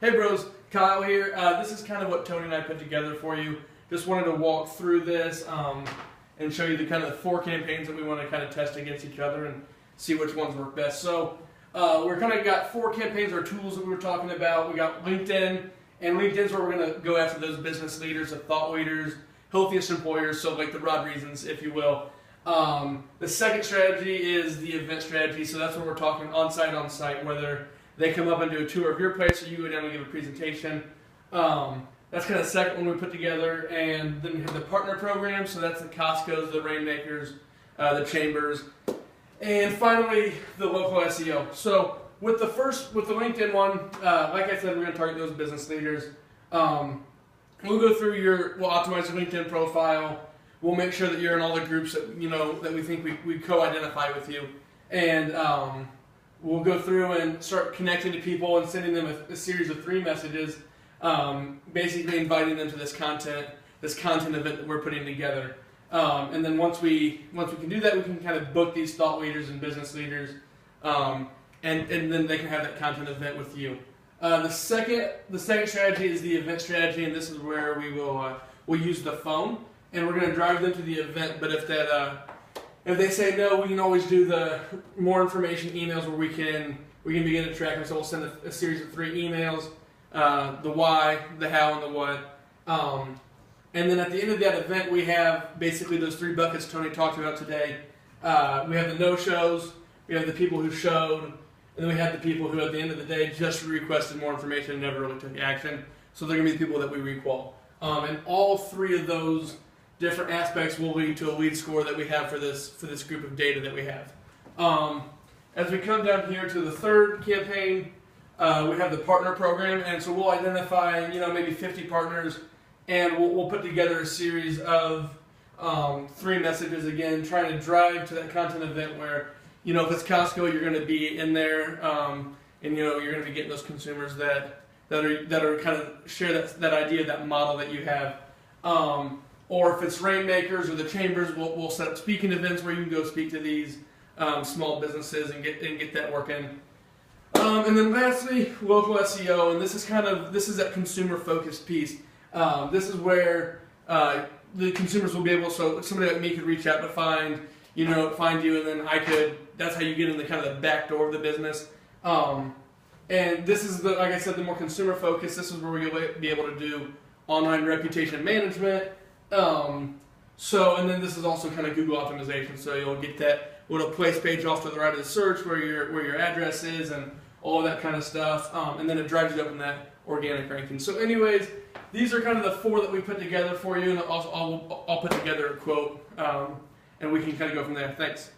Hey bros, Kyle here. This is kind of what Tony and I put together for you. Just wanted to walk through this and show you the kind of the 4 campaigns that we want to kind of test against each other and see which ones work best. So we're kind of got 4 campaigns or tools that we were talking about. We got LinkedIn, and LinkedIn's where we're going to go after those business leaders, the thought leaders, healthiest employers, so like the Rod Reasons, if you will. The second strategy is the event strategy, so that's where we're talking on-site, whether they come up and do a tour of your place or you go down and give a presentation. That's kind of the second one we put together. And then we have the partner program, so that's the Costco's, the Rainmakers, the Chambers. And finally, the local SEO. So with the LinkedIn one, like I said, we're going to target those business leaders. We'll go through we'll optimize your LinkedIn profile. We'll make sure that you're in all the groups that, that we think we co-identify with you. And we'll go through and start connecting to people and sending them a series of 3 messages, basically inviting them to this content event that we're putting together. And then once we can do that, we can kind of book these thought leaders and business leaders, and then they can have that content event with you. The second strategy is the event strategy, and this is where we'll use the phone, and we're going to drive them to the event. But if they say no, we can always do the more information emails where we can begin to track them. So we'll send a series of 3 emails, the why, the how, and the what. And then at the end of that event, we have basically those 3 buckets Tony talked about today. We have the no-shows, we have the people who showed, and then we have the people who at the end of the day just requested more information and never really took action. So they're going to be the people that we requal. And all 3 of those different aspects will lead to a lead score that we have for this group of data that we have. As we come down here to the third campaign, we have the partner program, and so we'll identify maybe 50 partners, and we'll put together a series of 3 messages, again trying to drive to that content event where if it's Costco, you're going to be in there, and you're going to be getting those consumers that are kind of share that idea, that model that you have. Or if it's Rainmakers or the Chambers, we'll set up speaking events where you can go speak to these small businesses and get that working. And then lastly, local SEO, and this is that consumer focused piece. This is where the consumers will be able, so somebody like me could reach out to find you, and then that's how you get in the kind of the back door of the business. And this is like I said, the more consumer focused. This is where we'll be able to do online reputation management. And then this is also kind of Google optimization, so you'll get that little place page off to the right of the search where your address is and all of that kind of stuff, and then it drives you up in that organic ranking. So anyways, these are kind of the 4 that we put together for you, and I'll put together a quote, and we can kind of go from there. Thanks.